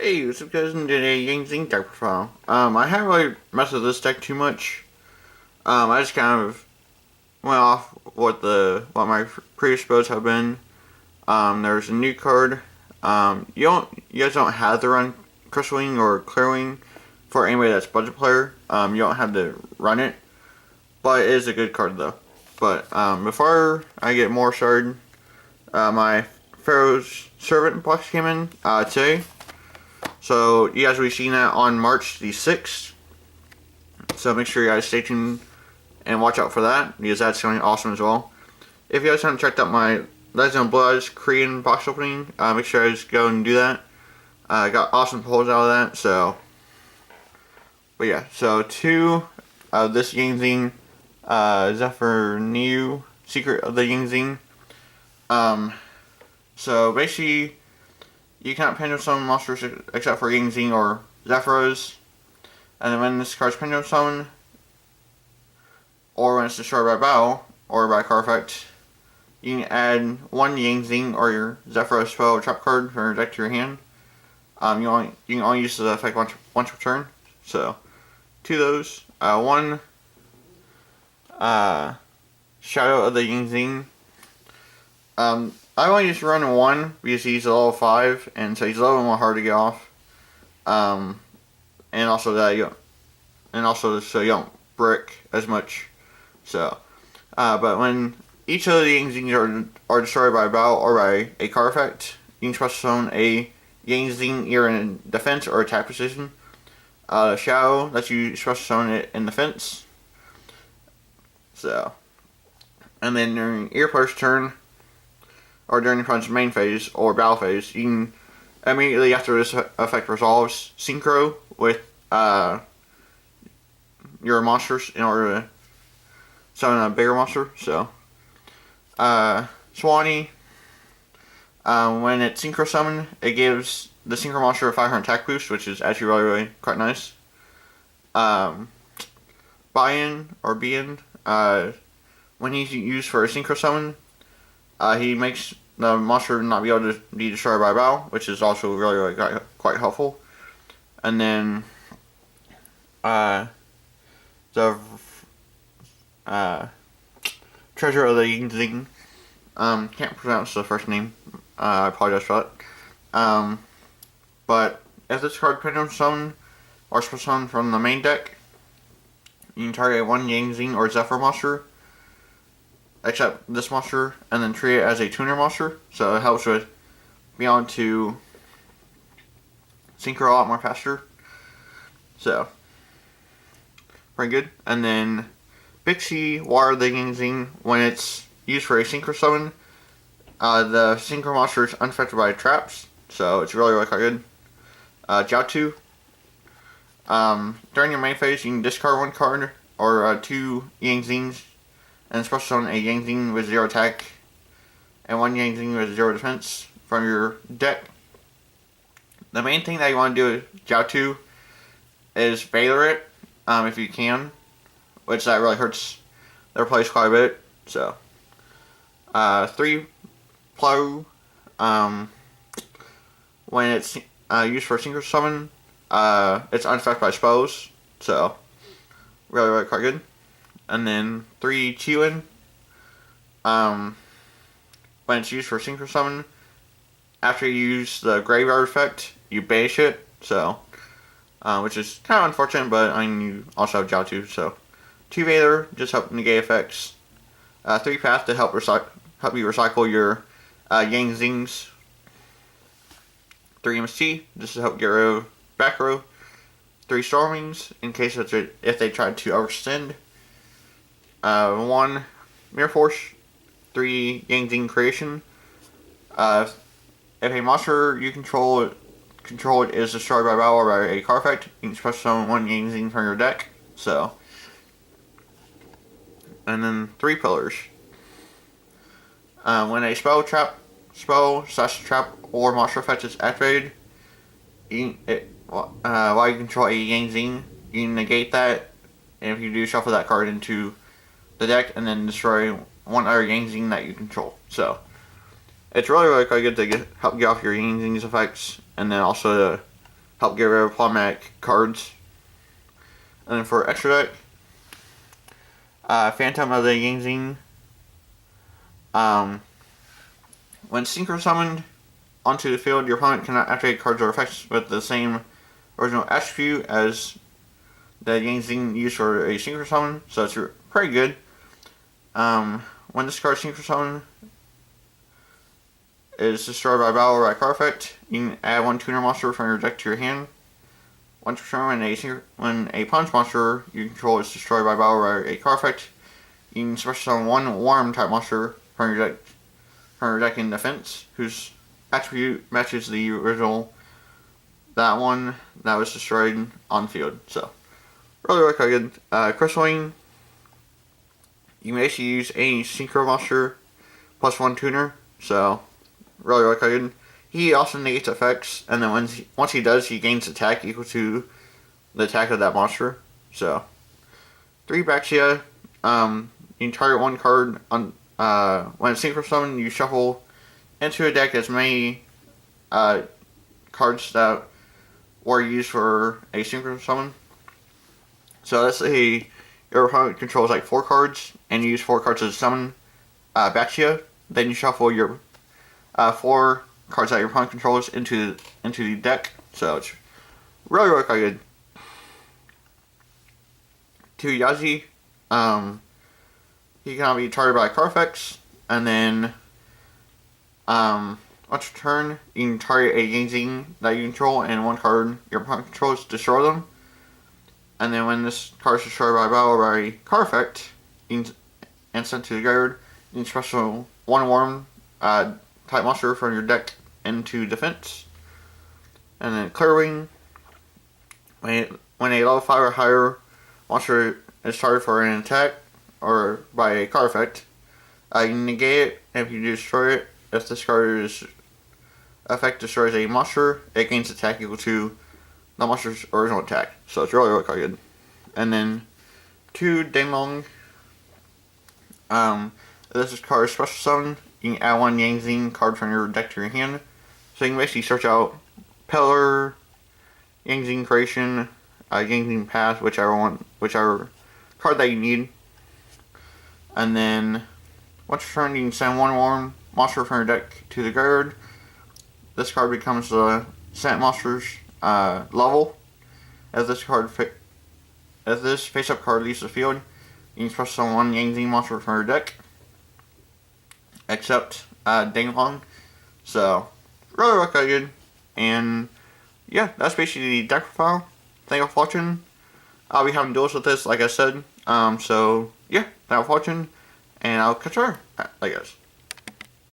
Hey, what's up guys, and today Yang Zing deck profile. I haven't really messed with this deck too much. I just kind of went off what my previous builds have been. There's a new card. You guys don't have to run Crystal Wing or Clear Wing for anybody that's budget player. You don't have to run it, but it is a good card though. But before I get more started, my Pharaoh's Servant box came in today. So you guys will be seeing that on March the 6th. So make sure you guys stay tuned and watch out for that, because that's going to be awesome as well. If you guys haven't checked out my Legend of Blood's Korean box opening, make sure you guys go and do that. I got awesome pulls out of that, so. But yeah, so two of this Yang Zing, Zephyr New Secret of the Yang Zing. So basically, you cannot pendulum summon monsters except for Yang Zing or Zephyros. And then when this card's pendulum summoned, or when it's destroyed by battle, or by card effect, you can add one Yang Zing or your Zephyros spell or trap card from your deck to your hand. You can only use the effect once per turn. So, two of those. One Shadow of the Yang Zing. I only just run one because he's a level 5, and so he's a little more hard to get off. And also so you don't brick as much. So, but when each of the Yang Zings are destroyed by a battle or by a card effect, you can special summon a Yang Zing either in defense or attack position. Shadow lets you special summon it in defense. So, and then during your player's turn, or during your opponent's main phase or battle phase, you can immediately after this effect resolves, synchro with your monsters in order to summon a bigger monster. So, Swanee, when it's synchro summoned, it gives the synchro monster a 500 attack boost, which is actually really quite nice. Buy-in or Be-in, when he's used for a synchro summon, he makes the monster not be able to be destroyed by battle, which is also really quite helpful. And then the Treasure of the Yang Zing. Can't pronounce the first name. I apologize for that. But if this card pendulum summon or special summon from the main deck, you can target one Yang Zing or Zephyr monster, except this monster, and then treat it as a tuner monster, so it helps with being able to synchro a lot more faster. So, pretty good. And then Bixie, Water the Yang Zing, when it's used for a synchro summon, the synchro monster is unaffected by traps, so it's really quite good. Jiaotu, during your main phase, you can discard one card or two Yang Zings, and special summon a Yang Zing with 0 attack and one Yang Zing with 0 defense from your deck. The main thing that you want to do with Jiaotu is Valor it, if you can, which that really hurts their place quite a bit. So, 3 Plow, when it's used for a synchro summon, it's unaffected by spells, so really quite good. And then 3 Chiwen, when it's used for synchro summon, after you use the graveyard effect, you banish it, so, which is kind of unfortunate, but I mean, you also have Jiaotu, so. 2 Vader, just help negate effects. 3 Path to help you recycle your Yang Zings. 3 MST, just to help get rid of back row. 3 Stormings, in case if they try to overextend. 1 Mirror Force, 3 Yang Zing Creation. If a monster you control is destroyed by battle or by a card effect, you can special summon 1 Yang Zing from your deck. So, and then 3 Pillars. When a spell, trap, or monster effect is activated, while you control a Yang Zing, you can negate that, and if you do, shuffle that card into the deck and then destroy one other Yang Zing that you control. So, it's really quite good to help get off your Yang Zing's effects, and then also to help get rid of problematic cards. And then for extra deck, Phantom of the Yang Zing. When synchro summoned onto the field, your opponent cannot activate cards or effects with the same original attribute as the Yang Zing used for a synchro summon, so it's pretty good. When this card synchro summon is destroyed by battle or by card effect, you can add one tuner monster from your deck to your hand. Once per turn, when a punch monster you control is destroyed by battle or by a card effect, you can special summon one warm type monster from your deck in defense, whose attribute matches the original that one that was destroyed on the field. So really good. Crystal Wing, you may actually use any synchro monster plus one tuner, so really good. He also negates effects, and then once he does, he gains attack equal to the attack of that monster. So 3 Baxia. You can target one card on when it's synchro summon. You shuffle into a deck as many cards that were used for a synchro summon. So let's say your opponent controls like 4 cards, and you use 4 cards to summon Baxia. Then you shuffle your 4 cards that your opponent controls into the deck. So it's really good. 2 Yazi. He cannot be targeted by card effects, and then once your turn, you can target a Yang Zing that you control and one card your opponent controls, destroy them. And then when this card is destroyed by battle or by card effect, and sent to the graveyard, you can special one warm type monster from your deck into defense. And then Clear Wing, when a level 5 or higher monster is targeted for an attack or by a card effect, you negate it, and if you destroy it, if this card's effect destroys a monster, it gains attack equal to the monster's original attack. So it's really good. And then 2 Danglong. This card is special summon. You can add one Yang Zing card from your deck to your hand. So you can basically search out Pillar, Yang Zing Creation, Yang Zing Path, whichever card that you need. And then once your turn, you can send one warm monster from your deck to the graveyard. This card becomes the sent monster's level. As this face-up card leaves the field, you can special summon one Yang Zing monster from your deck, except Danglong. So really good. And yeah, that's basically the deck profile. Thank you for watching. I'll be having duels with this, like I said. So yeah, thank you for watching, and I'll catch you later, I guess.